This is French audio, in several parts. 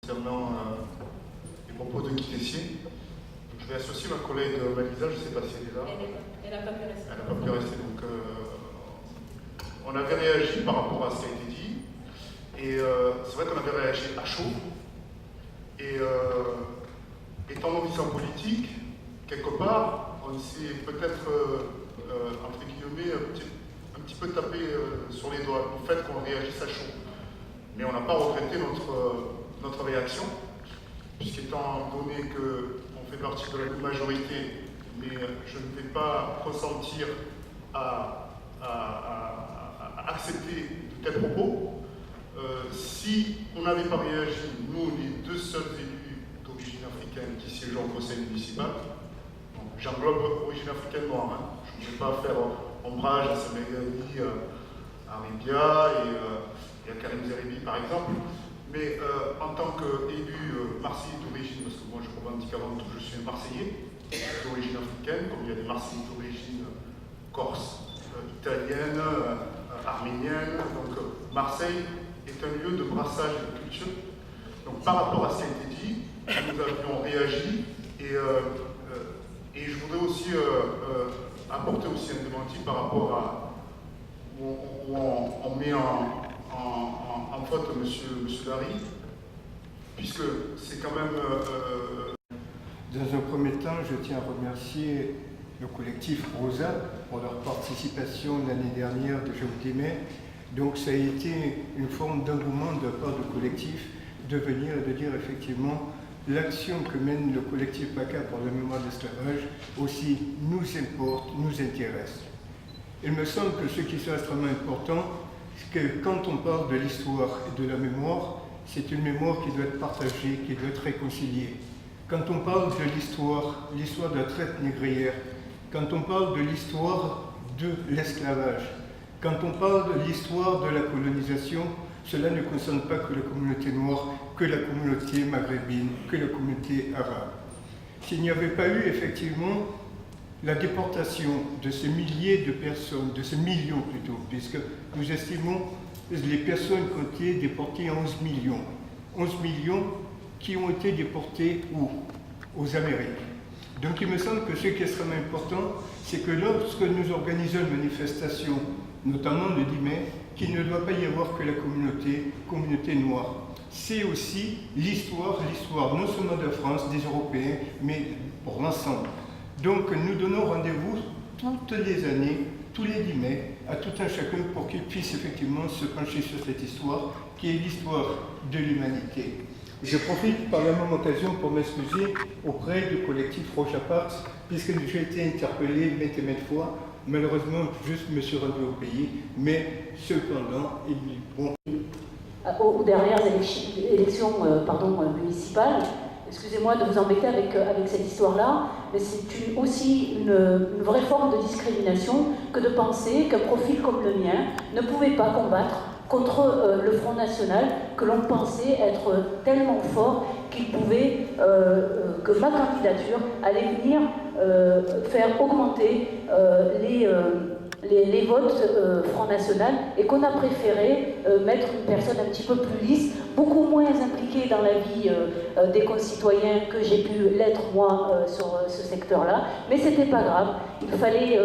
Concernant les propos de Guy Tessier, je vais associer ma collègue Malisa, je ne sais pas si elle est là. Elle n'a pas pu rester. Elle n'a pas pu rester. Donc, on avait réagi par rapport à ce qui a été dit. Et c'est vrai qu'on avait réagi à chaud. Et étant non-visant politique, quelque part, on s'est peut-être, entre guillemets, un petit peu tapé sur les doigts du fait qu'on réagisse à chaud. Mais on n'a pas regretté notre réaction, puisqu'étant donné qu'on fait partie de la majorité, mais je ne vais pas ressentir à accepter de tels propos. Si on n'avait pas réagi, nous, les deux seuls élus d'origine africaine qui siègent au conseil municipal, j'englobe origine africaine noire, hein. Je ne vais pas faire ombrage à Semeghani, à Ribia et à Karim Zeribi par exemple, mais en tant qu'élu marseillais d'origine, parce que moi je revendique avant tout, je suis un Marseillais d'origine africaine, comme il y a des Marseillais d'origine corse, italienne, arménienne, donc Marseille est un lieu de brassage de culture. Donc par rapport à ce qui a été dit, nous avions réagi et je voudrais aussi apporter aussi un démenti par rapport à où on met en faute monsieur Larry, puisque c'est quand même... Dans un premier temps, je tiens à remercier le collectif Rosa pour leur participation l'année dernière de Jeudi Mai. Donc ça a été une forme d'engouement de la part du collectif de venir et de dire effectivement l'action que mène le collectif PACA pour la mémoire de l'esclavage aussi nous importe, nous intéresse. Il me semble que ce qui est extrêmement important, c'est que quand on parle de l'histoire et de la mémoire, c'est une mémoire qui doit être partagée, qui doit être réconciliée. Quand on parle de l'histoire de la traite négrière, quand on parle de l'histoire de l'esclavage, quand on parle de l'histoire de la colonisation, cela ne concerne pas que la communauté noire, que la communauté maghrébine, que la communauté arabe. S'il n'y avait pas eu effectivement la déportation de ces milliers de personnes, de ces millions plutôt, puisque nous estimons les personnes qui ont été déportées à 11 millions. 11 millions qui ont été déportés où? Aux Amériques. Donc il me semble que ce qui est extrêmement important, c'est que lorsque nous organisons une manifestation, notamment le 10 mai, qu'il ne doit pas y avoir que la communauté noire. C'est aussi l'histoire non seulement de la France, des Européens, mais pour l'ensemble. Donc nous donnons rendez-vous toutes les années, tous les 10 mai, à tout un chacun pour qu'il puisse effectivement se pencher sur cette histoire, qui est l'histoire de l'humanité. Je profite par la même occasion pour m'excuser auprès du collectif Roja Parks, puisque j'ai été interpellé maintes et maintes fois. Malheureusement, je me suis rendu au pays, mais cependant, bon. Aux dernières élections municipales, excusez-moi de vous embêter avec cette histoire-là, mais c'est aussi une vraie forme de discrimination que de penser qu'un profil comme le mien ne pouvait pas combattre contre le Front National que l'on pensait être tellement fort qu'il pouvait, que ma candidature allait venir faire augmenter les votes Front National et qu'on a préféré mettre une personne un petit peu plus lisse, beaucoup moins impliquée dans la vie des concitoyens que j'ai pu l'être moi sur ce secteur-là. Mais c'était pas grave, il fallait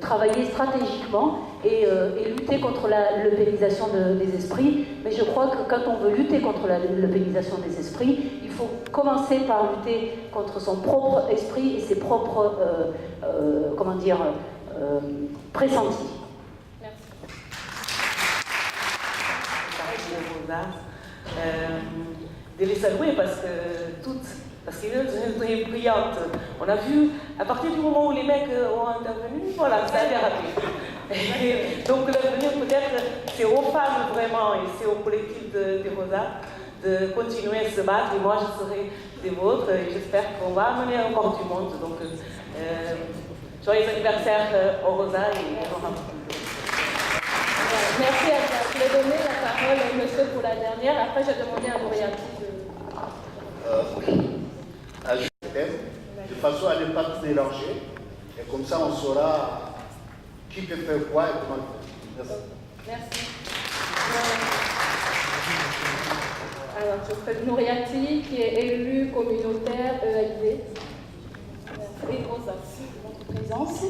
travailler stratégiquement et lutter contre la leupénisation des esprits. Mais je crois que quand on veut lutter contre la leupénisation des esprits, il faut commencer par lutter contre son propre esprit et ses propres, pressentis. Merci. De les saluer parce qu'ils sont très brillantes. On a vu, à partir du moment où les mecs ont intervenu, voilà, ça a dérapé. Donc l'avenir peut-être, c'est aux femmes vraiment et c'est au collectif de Rosa de continuer à se battre. Et moi, je serai des vôtres et j'espère qu'on va amener encore du monde. Donc, joyeux anniversaire au Rosa et au Rosa. Merci à toi. Je vais donner la parole à monsieur pour la dernière. Après, je vais demander à Moriarty à de façon à ne pas tout mélanger. Et comme ça, on saura qui peut faire quoi et comment faire. Merci. Merci. Alors, je serai Nouriati, qui est élue communautaire ELV. Et Rosa, votre présence.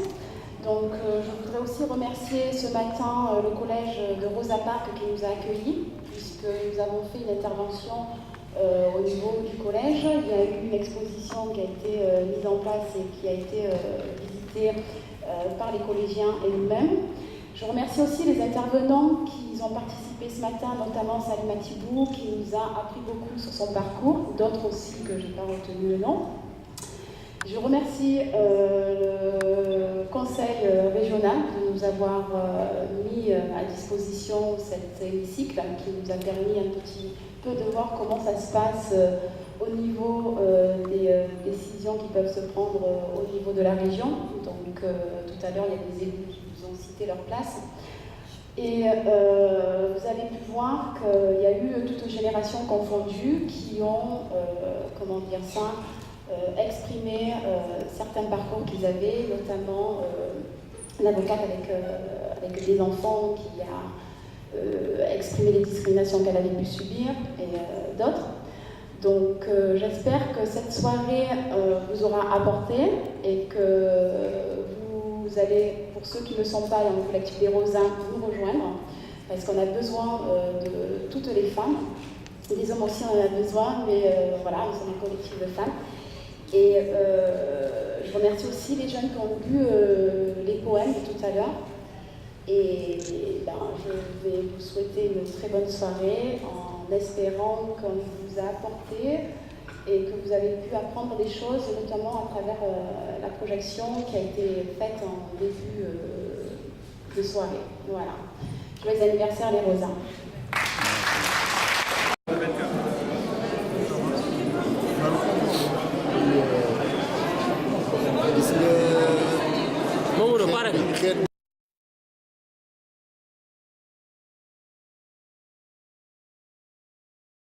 Donc, je voudrais aussi remercier ce matin le collège de Rosa Parks qui nous a accueillis, puisque nous avons fait une intervention au niveau du collège. Il y a eu une exposition qui a été mise en place et qui a été visitée par les collégiens et nous-mêmes. Je remercie aussi les intervenants qui ont participé ce matin, notamment Salima Thibou, qui nous a appris beaucoup sur son parcours, d'autres aussi que je n'ai pas retenu le nom. Je remercie le conseil régional de nous avoir mis à disposition cet hémicycle qui nous a permis un petit peu de voir comment ça se passe au niveau des décisions qui peuvent se prendre au niveau de la région. Donc tout à l'heure, il y a des élus qui vous ont cité leur place. Et vous avez pu voir qu'il y a eu toutes générations confondues qui ont, comment dire ça, exprimé certains parcours qu'ils avaient, notamment l'avocate avec des enfants qui a exprimé les discriminations qu'elle avait pu subir et d'autres. Donc j'espère que cette soirée vous aura apporté et que vous allez, pour ceux qui ne sont pas dans le collectif des Rosins, nous rejoindre, parce qu'on a besoin de toutes les femmes. Des hommes aussi, on en a besoin, mais voilà, nous sommes un collectif de femmes. Et je remercie aussi les jeunes qui ont lu les poèmes de tout à l'heure. Et je vais vous souhaiter une très bonne soirée en espérant qu'on vous a apporté et que vous avez pu apprendre des choses, notamment à travers la projection qui a été faite en début de soirée. Voilà. Joyeux anniversaire les Rosins. Vamos, para.